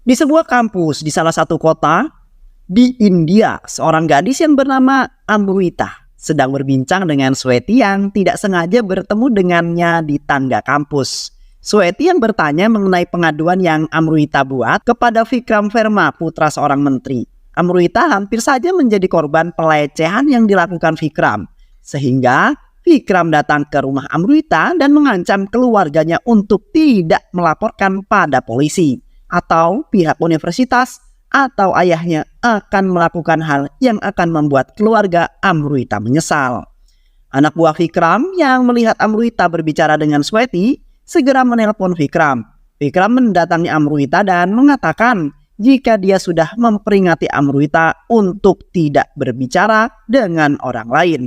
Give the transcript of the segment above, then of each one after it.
Di sebuah kampus di salah satu kota di India, seorang gadis yang bernama Amrita sedang berbincang dengan Sweti yang tidak sengaja bertemu dengannya di tangga kampus. Sweti yang bertanya mengenai pengaduan yang Amrita buat kepada Vikram Verma, putra seorang menteri. Amrita hampir saja menjadi korban pelecehan yang dilakukan Vikram, sehingga Vikram datang ke rumah Amrita dan mengancam keluarganya untuk tidak melaporkan pada polisi atau pihak universitas atau ayahnya akan melakukan hal yang akan membuat keluarga Amrita menyesal. Anak buah Vikram yang melihat Amrita berbicara dengan Sweti segera menelpon Vikram. Vikram mendatangi Amrita dan mengatakan jika dia sudah memperingati Amrita untuk tidak berbicara dengan orang lain.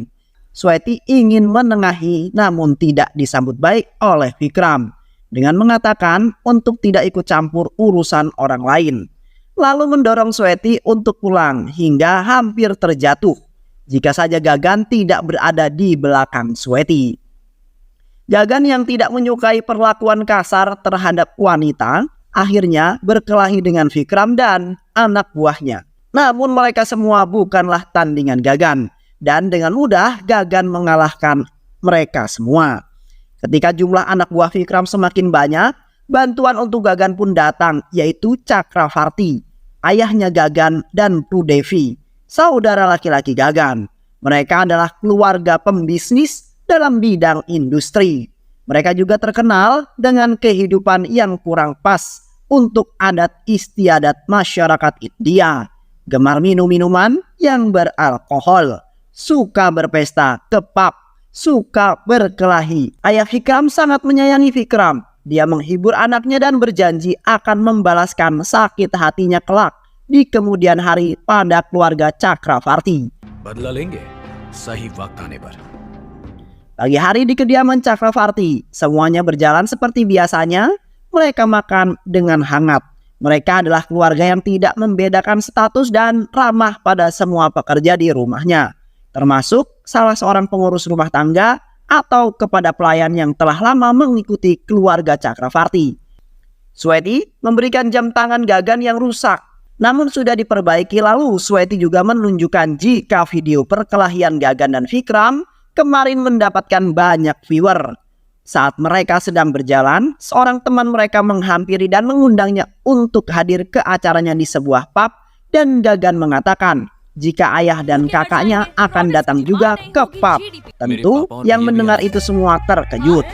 Sweti ingin menengahi namun tidak disambut baik oleh Vikram dengan mengatakan untuk tidak ikut campur urusan orang lain. Lalu mendorong Sweti untuk pulang hingga hampir terjatuh jika saja Gagan tidak berada di belakang Sweti. Gagan yang tidak menyukai perlakuan kasar terhadap wanita akhirnya berkelahi dengan Vikram dan anak buahnya. Namun mereka semua bukanlah tandingan Gagan dan dengan mudah Gagan mengalahkan mereka semua. Ketika jumlah anak buah Vikram semakin banyak, bantuan untuk Gagan pun datang, yaitu Chakravarti, ayahnya Gagan, dan Prudevi, saudara laki-laki Gagan. Mereka adalah keluarga pembisnis dalam bidang industri. Mereka juga terkenal dengan kehidupan yang kurang pas untuk adat istiadat masyarakat India. Gemar minum minuman yang beralkohol, suka berpesta ke pub, suka berkelahi. Ayah Vikram sangat menyayangi Vikram. Dia menghibur anaknya dan berjanji akan membalaskan sakit hatinya kelak di kemudian hari pada keluarga Chakravarti. Badla lenge, sahi waqt aane par. Pagi hari di kediaman Chakravarti, semuanya berjalan seperti biasanya. Mereka makan dengan hangat. Mereka adalah keluarga yang tidak membedakan status dan ramah pada semua pekerja di rumahnya, termasuk salah seorang pengurus rumah tangga atau kepada pelayan yang telah lama mengikuti keluarga Chakravarti. Sweti memberikan jam tangan Gagan yang rusak, namun sudah diperbaiki. Lalu Sweti juga menunjukkan jika video perkelahian Gagan dan Vikram kemarin mendapatkan banyak viewer. Saat mereka sedang berjalan, seorang teman mereka menghampiri dan mengundangnya untuk hadir ke acaranya di sebuah pub dan Gagan mengatakan jika ayah dan kakaknya akan datang juga ke pub. Tentu yang mendengar itu semua terkejut.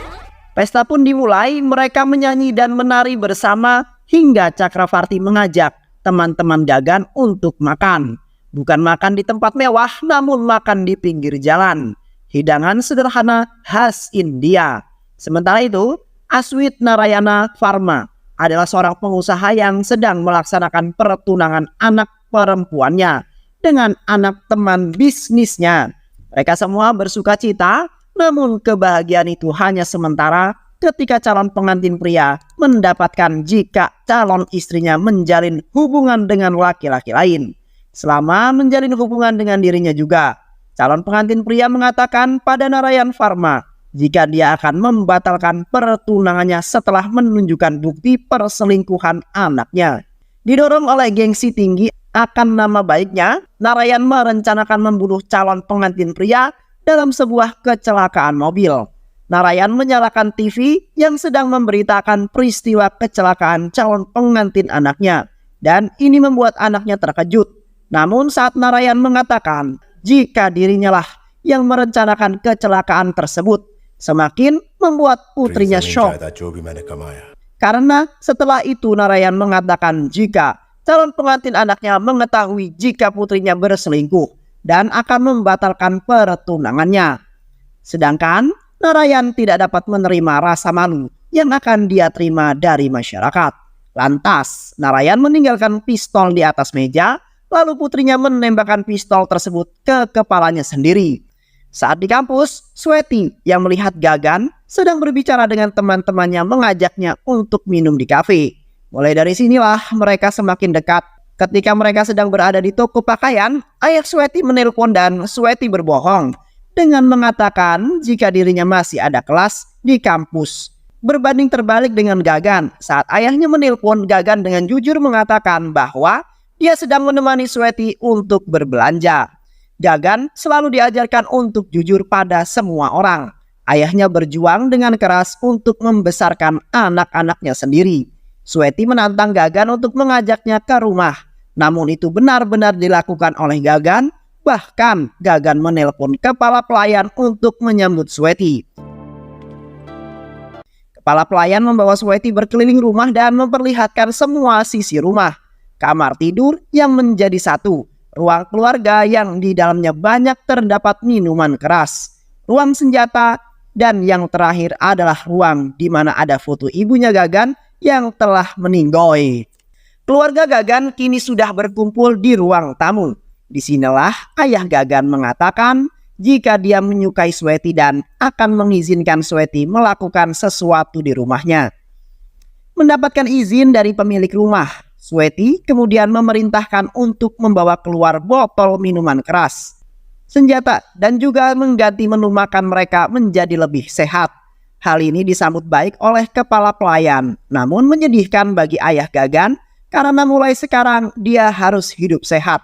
Pesta pun dimulai, mereka menyanyi dan menari bersama hingga Chakravarti mengajak teman-teman Gagan untuk makan. Bukan makan di tempat mewah, namun makan di pinggir jalan. Hidangan sederhana khas India. Sementara itu, Aswit Narayana Pharma adalah seorang pengusaha yang sedang melaksanakan pertunangan anak perempuannya dengan anak teman bisnisnya. Mereka semua bersuka cita, namun kebahagiaan itu hanya sementara ketika calon pengantin pria mendapatkan jika calon istrinya menjalin hubungan dengan laki-laki lain. Selama menjalin hubungan dengan dirinya juga, calon pengantin pria mengatakan pada Narayan Pharma jika dia akan membatalkan pertunangannya setelah menunjukkan bukti perselingkuhan anaknya. Didorong oleh gengsi tinggi akan nama baiknya, Narayan merencanakan membunuh calon pengantin pria dalam sebuah kecelakaan mobil. Narayan menyalakan TV yang sedang memberitakan peristiwa kecelakaan calon pengantin anaknya, dan ini membuat anaknya terkejut. Namun saat Narayan mengatakan jika dirinya lah yang merencanakan kecelakaan tersebut, semakin membuat putrinya shock. Karena setelah itu Narayan mengatakan jika calon pengantin anaknya mengetahui jika putrinya berselingkuh dan akan membatalkan pertunangannya. Sedangkan Narayan tidak dapat menerima rasa malu yang akan dia terima dari masyarakat. Lantas Narayan meninggalkan pistol di atas meja, lalu putrinya menembakkan pistol tersebut ke kepalanya sendiri. Saat di kampus, Sweti yang melihat Gagan sedang berbicara dengan teman-temannya mengajaknya untuk minum di kafe. Mulai dari sinilah mereka semakin dekat. Ketika mereka sedang berada di toko pakaian, ayah Sweti menelpon dan Sweti berbohong dengan mengatakan jika dirinya masih ada kelas di kampus. berbanding terbalik dengan Gagan. Saat ayahnya menelpon, Gagan dengan jujur mengatakan bahwa dia sedang menemani Sweety untuk berbelanja. Gagan selalu diajarkan untuk jujur pada semua orang. Ayahnya berjuang dengan keras untuk membesarkan anak-anaknya sendiri. Sweety menantang Gagan untuk mengajaknya ke rumah. Namun itu benar-benar dilakukan oleh Gagan. Bahkan Gagan menelpon kepala pelayan untuk menyambut Sweety. Kepala pelayan membawa Sweety berkeliling rumah dan memperlihatkan semua sisi rumah. Kamar tidur yang menjadi satu, ruang keluarga yang di dalamnya banyak terdapat minuman keras, ruang senjata, dan yang terakhir adalah ruang di mana ada foto ibunya Gagan yang telah meninggoy. Keluarga Gagan kini sudah berkumpul di ruang tamu. Disinilah ayah Gagan mengatakan jika dia menyukai Sweety dan akan mengizinkan Sweety melakukan sesuatu di rumahnya. Mendapatkan izin dari pemilik rumah, Sweety kemudian memerintahkan untuk membawa keluar botol minuman keras, senjata, dan juga mengganti menu makan mereka menjadi lebih sehat. Hal ini disambut baik oleh kepala pelayan, namun menyedihkan bagi ayah Gagan karena mulai sekarang dia harus hidup sehat.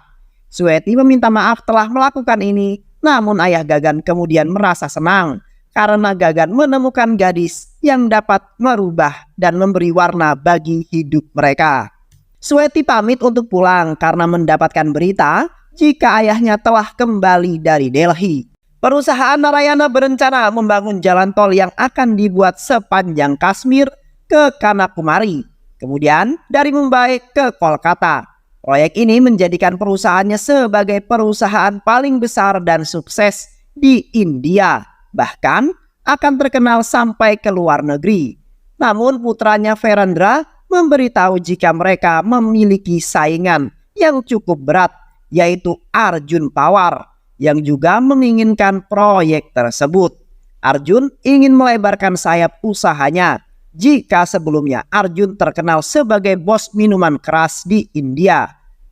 Sweety meminta maaf telah melakukan ini, namun ayah Gagan kemudian merasa senang karena Gagan menemukan gadis yang dapat merubah dan memberi warna bagi hidup mereka. Sweety pamit untuk pulang karena mendapatkan berita jika ayahnya telah kembali dari Delhi. Perusahaan Narayana berencana membangun jalan tol yang akan dibuat sepanjang Kashmir ke Kanyakumari, kemudian dari Mumbai ke Kolkata. Proyek ini menjadikan perusahaannya sebagai perusahaan paling besar dan sukses di India, bahkan akan terkenal sampai ke luar negeri. Namun putranya Virendra memberitahu jika mereka memiliki saingan yang cukup berat, yaitu Arjun Pawar, yang juga menginginkan proyek tersebut. Arjun ingin melebarkan sayap usahanya jika sebelumnya Arjun terkenal sebagai bos minuman keras di India.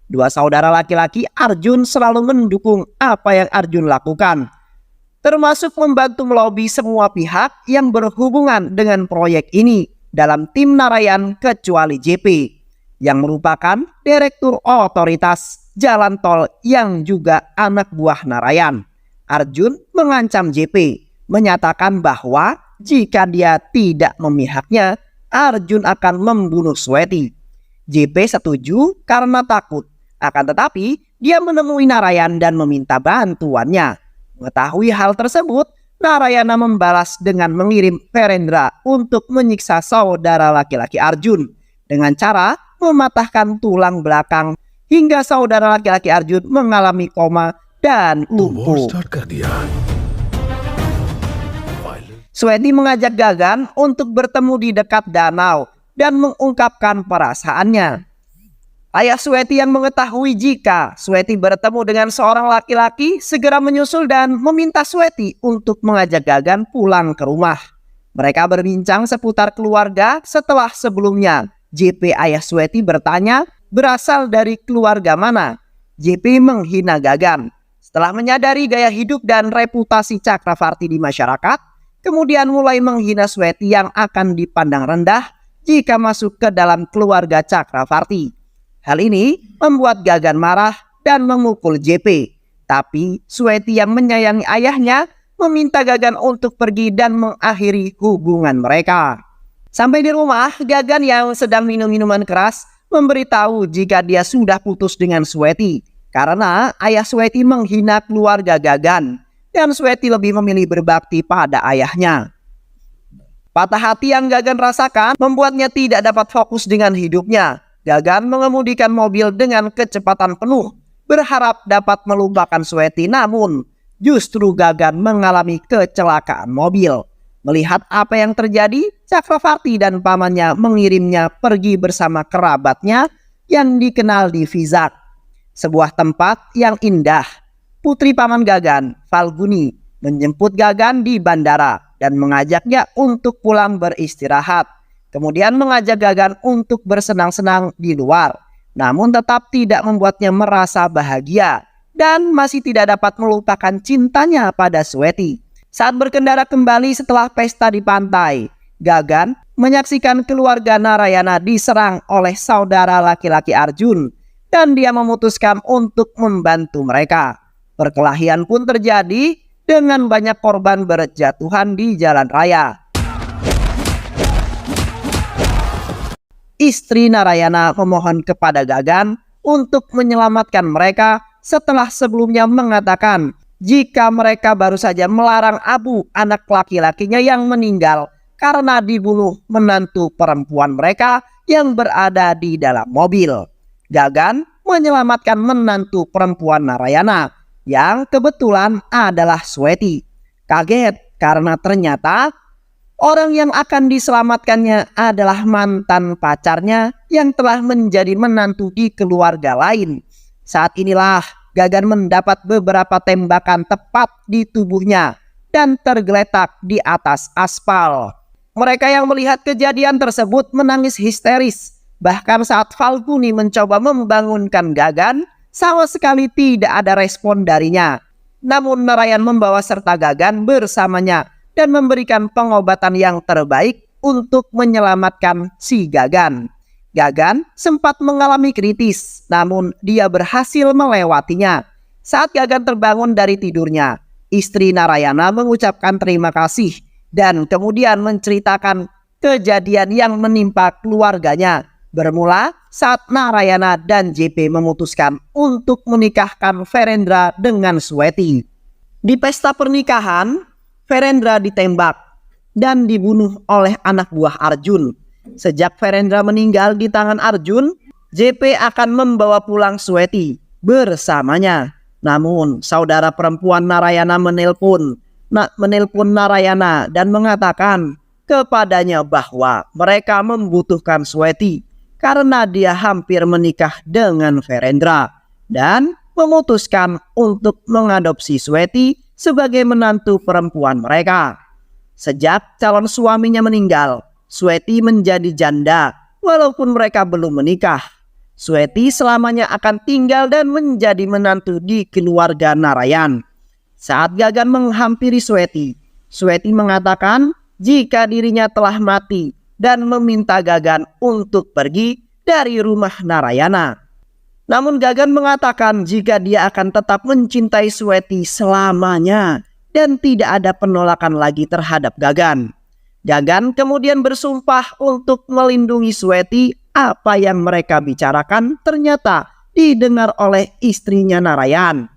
Dua saudara laki-laki Arjun selalu mendukung apa yang Arjun lakukan, termasuk membantu melobi semua pihak yang berhubungan dengan proyek ini dalam tim Narayan kecuali JP yang merupakan direktur otoritas jalan tol yang juga anak buah Narayan. Arjun mengancam JP, menyatakan bahwa jika dia tidak memihaknya, Arjun akan membunuh Sweety. JP setuju karena takut, akan tetapi dia menemui Narayan dan meminta bantuannya. Mengetahui hal tersebut, Narayana membalas dengan mengirim Virendra untuk menyiksa saudara laki-laki Arjun dengan cara mematahkan tulang belakang hingga saudara laki-laki Arjun mengalami koma dan lumpuh. Sweety mengajak Gagan untuk bertemu di dekat danau dan mengungkapkan perasaannya. Ayah Sweety yang mengetahui jika Sweety bertemu dengan seorang laki-laki segera menyusul dan meminta Sweety untuk mengajak Gagan pulang ke rumah. Mereka berbincang seputar keluarga setelah sebelumnya JP ayah Sweety bertanya berasal dari keluarga mana. JP menghina Gagan. Setelah menyadari gaya hidup dan reputasi Chakravarti di masyarakat, kemudian mulai menghina Sweety yang akan dipandang rendah jika masuk ke dalam keluarga Chakravarti. Hal ini membuat Gagan marah dan memukul JP. Tapi Sweety yang menyayangi ayahnya meminta Gagan untuk pergi dan mengakhiri hubungan mereka. Sampai di rumah, Gagan yang sedang minum minuman keras memberitahu jika dia sudah putus dengan Sweety karena ayah Sweety menghina keluarga Gagan dan Sweety lebih memilih berbakti pada ayahnya. Patah hati yang Gagan rasakan membuatnya tidak dapat fokus dengan hidupnya. Gagan mengemudikan mobil dengan kecepatan penuh, berharap dapat melupakan Sweety, namun justru Gagan mengalami kecelakaan mobil. Melihat apa yang terjadi, Chakravarti dan pamannya mengirimnya pergi bersama kerabatnya yang dikenal di Vizag, sebuah tempat yang indah. Putri paman Gagan, Falguni, menjemput Gagan di bandara dan mengajaknya untuk pulang beristirahat. Kemudian mengajak Gagan untuk bersenang-senang di luar, namun tetap tidak membuatnya merasa bahagia dan masih tidak dapat melupakan cintanya pada Sweety. Saat berkendara kembali setelah pesta di pantai, Gagan menyaksikan keluarga Narayana diserang oleh saudara laki-laki Arjun dan dia memutuskan untuk membantu mereka. Perkelahian pun terjadi dengan banyak korban berjatuhan di jalan raya. Istri Narayana memohon kepada Gagan untuk menyelamatkan mereka setelah sebelumnya mengatakan jika mereka baru saja melarang Abu, anak laki-lakinya yang meninggal karena dibunuh menantu perempuan mereka yang berada di dalam mobil. Gagan menyelamatkan menantu perempuan Narayana yang kebetulan adalah Sweti. Kaget karena ternyata orang yang akan diselamatkannya adalah mantan pacarnya yang telah menjadi menantu di keluarga lain. Saat inilah Gagan mendapat beberapa tembakan tepat di tubuhnya dan tergeletak di atas aspal. Mereka yang melihat kejadian tersebut menangis histeris. Bahkan saat Falguni mencoba membangunkan Gagan, sama sekali tidak ada respon darinya. Namun Narayan membawa serta Gagan bersamanya dan memberikan pengobatan yang terbaik untuk menyelamatkan si Gagan. Gagan sempat mengalami kritis, namun dia berhasil melewatinya. Saat Gagan terbangun dari tidurnya, istri Narayana mengucapkan terima kasih dan kemudian menceritakan kejadian yang menimpa keluarganya. Bermula saat Narayana dan JP memutuskan untuk menikahkan Verendra dengan Sweti. Di pesta pernikahan, Verendra ditembak dan dibunuh oleh anak buah Arjun. Sejak Verendra meninggal di tangan Arjun, JP akan membawa pulang Sweti bersamanya. Namun saudara perempuan Narayana menelpon Narayana dan mengatakan kepadanya bahwa mereka membutuhkan Sweti karena dia hampir menikah dengan Verendra dan memutuskan untuk mengadopsi Sweti sebagai menantu perempuan mereka. Sejak calon suaminya meninggal, Sweti menjadi janda walaupun mereka belum menikah. Sweti selamanya akan tinggal dan menjadi menantu di keluarga Narayan. Saat Gagan menghampiri Sweti, Sweti mengatakan jika dirinya telah mati dan meminta Gagan untuk pergi dari rumah Narayana. Namun Gagan mengatakan jika dia akan tetap mencintai Sweti selamanya dan tidak ada penolakan lagi terhadap Gagan. Gagan kemudian bersumpah untuk melindungi Sweti. Apa yang mereka bicarakan ternyata didengar oleh istrinya Narayan.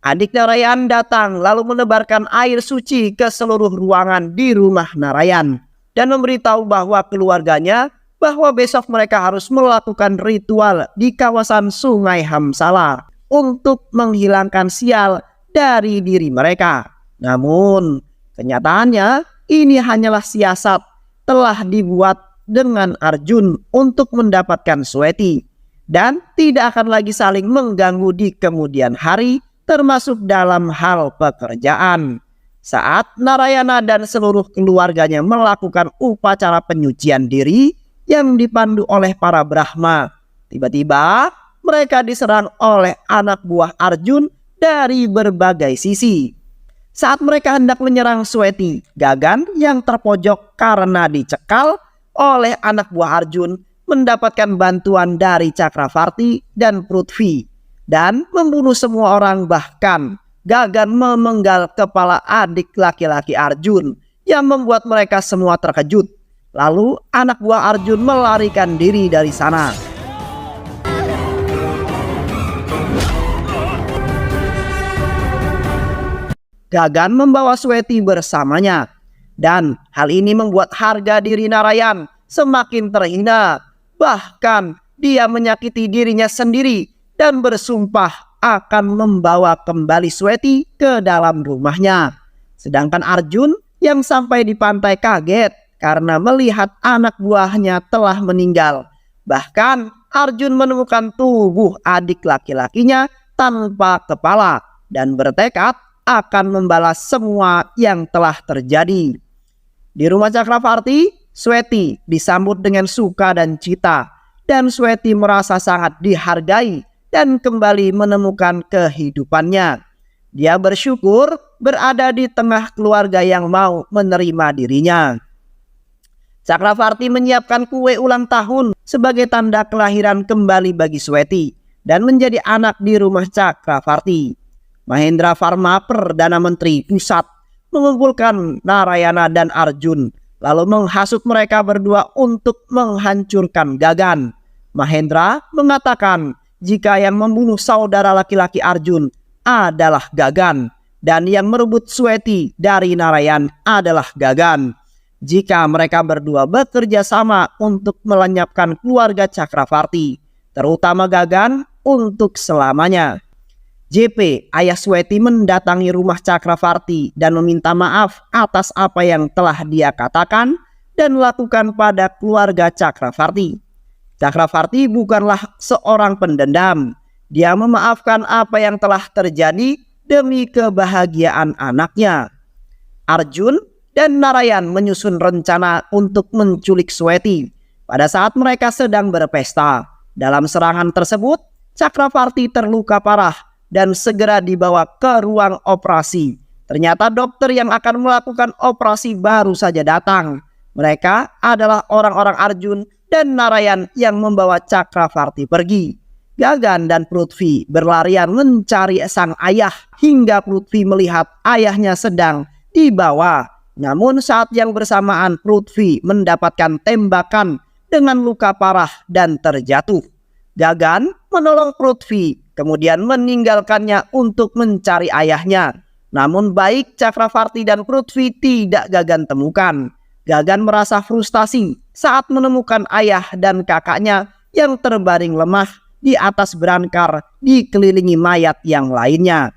Adik Narayan datang lalu menebarkan air suci ke seluruh ruangan di rumah Narayan dan memberitahu bahwa keluarganya bahwa besok mereka harus melakukan ritual di kawasan Sungai Hamsala untuk menghilangkan sial dari diri mereka. Namun kenyataannya ini hanyalah siasat telah dibuat dengan Arjun untuk mendapatkan Sweti dan tidak akan lagi saling mengganggu di kemudian hari, termasuk dalam hal pekerjaan. Saat Narayana dan seluruh keluarganya melakukan upacara penyucian diri yang dipandu oleh para Brahma, tiba-tiba mereka diserang oleh anak buah Arjun dari berbagai sisi. Saat mereka hendak menyerang Sweti, Gagan yang terpojok karena dicekal oleh anak buah Arjun mendapatkan bantuan dari Cakravarti dan Prithvi dan membunuh semua orang, bahkan Gagan memenggal kepala adik laki-laki Arjun yang membuat mereka semua terkejut. Lalu anak buah Arjun melarikan diri dari sana. Gagan membawa Sweti bersamanya dan hal ini membuat harga diri Narayan semakin terhina. Bahkan dia menyakiti dirinya sendiri dan bersumpah akan membawa kembali Sweti ke dalam rumahnya. Sedangkan Arjun yang sampai di pantai kaget karena melihat anak buahnya telah meninggal. Bahkan Arjun menemukan tubuh adik laki-lakinya tanpa kepala dan bertekad akan membalas semua yang telah terjadi. Di rumah Cakravarti, Sweti disambut dengan suka dan cita dan Sweti merasa sangat dihargai dan kembali menemukan kehidupannya. Dia bersyukur berada di tengah keluarga yang mau menerima dirinya. Chakravarti menyiapkan kue ulang tahun sebagai tanda kelahiran kembali bagi Sweti dan menjadi anak di rumah Chakravarti. Mahendra Varma, Perdana Menteri Pusat, mengumpulkan Narayana dan Arjun, lalu menghasut mereka berdua untuk menghancurkan Gagan. Mahendra mengatakan jika yang membunuh saudara laki-laki Arjun adalah Gagan dan yang merebut Sweti dari Narayan adalah Gagan. Jika mereka berdua bekerja sama untuk melenyapkan keluarga Chakravarti, terutama Gagan, untuk selamanya. JP, ayah Sweti, mendatangi rumah Chakravarti dan meminta maaf atas apa yang telah dia katakan dan lakukan pada keluarga Chakravarti. Chakravarti bukanlah seorang pendendam. Dia memaafkan apa yang telah terjadi demi kebahagiaan anaknya. Arjun dan Narayan menyusun rencana untuk menculik Sweti pada saat mereka sedang berpesta. Dalam serangan tersebut, Chakravarti terluka parah dan segera dibawa ke ruang operasi. Ternyata dokter yang akan melakukan operasi baru saja datang. Mereka adalah orang-orang Arjun dan Narayan yang membawa Chakravarti pergi. Gagan dan Prithvi berlarian mencari sang ayah hingga Prithvi melihat ayahnya sedang dibawa. Namun saat yang bersamaan Prithvi mendapatkan tembakan dengan luka parah dan terjatuh. Gagan menolong Prithvi, kemudian meninggalkannya untuk mencari ayahnya. Namun baik Chakravarti dan Prithvi tidak Gagan temukan. Gagan merasa frustasi saat menemukan ayah dan kakaknya yang terbaring lemah di atas berangkar dikelilingi mayat yang lainnya.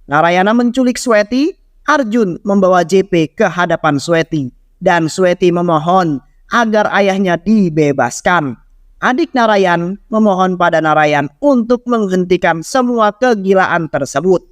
Narayana menculik Sweti. Arjun membawa JP ke hadapan Sweti dan Sweti memohon agar ayahnya dibebaskan. Adik Narayan memohon pada Narayan untuk menghentikan semua kegilaan tersebut.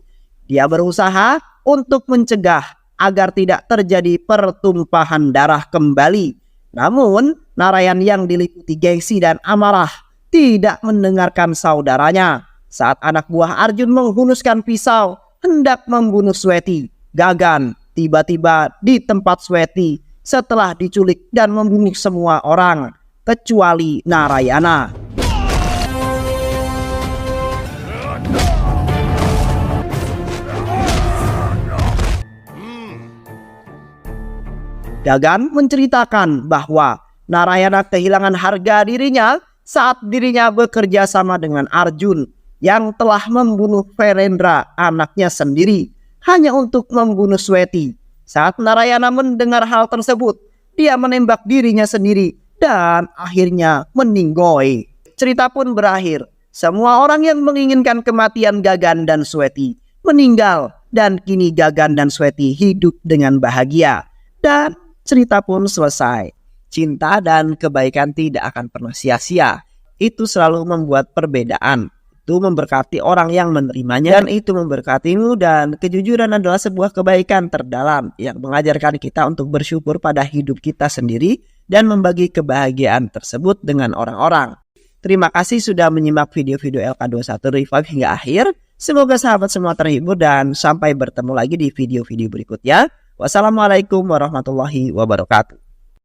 Dia berusaha untuk mencegah agar tidak terjadi pertumpahan darah kembali. Namun Narayan yang diliputi gengsi dan amarah tidak mendengarkan saudaranya. Saat anak buah Arjun menghunuskan pisau hendak membunuh Sweti, Gagan tiba-tiba di tempat Sweti setelah diculik dan membunuh semua orang kecuali Narayana. Gagan menceritakan bahwa Narayana kehilangan harga dirinya saat dirinya bekerja sama dengan Arjun yang telah membunuh Virendra, anaknya sendiri, hanya untuk membunuh Sweti. Saat Narayana mendengar hal tersebut, dia menembak dirinya sendiri dan akhirnya meninggoy. Cerita pun berakhir. Semua orang yang menginginkan kematian Gagan dan Sweti meninggal dan kini Gagan dan Sweti hidup dengan bahagia. Dan cerita pun selesai. Cinta dan kebaikan tidak akan pernah sia-sia. Itu selalu membuat perbedaan. Itu memberkati orang yang menerimanya, dan itu memberkatimu. Dan kejujuran adalah sebuah kebaikan terdalam yang mengajarkan kita untuk bersyukur pada hidup kita sendiri dan membagi kebahagiaan tersebut dengan orang-orang. Terima kasih sudah menyimak video-video LK21 Revive hingga akhir. Semoga sahabat semua terhibur dan sampai bertemu lagi di video-video berikutnya. Wassalamualaikum warahmatullahi wabarakatuh.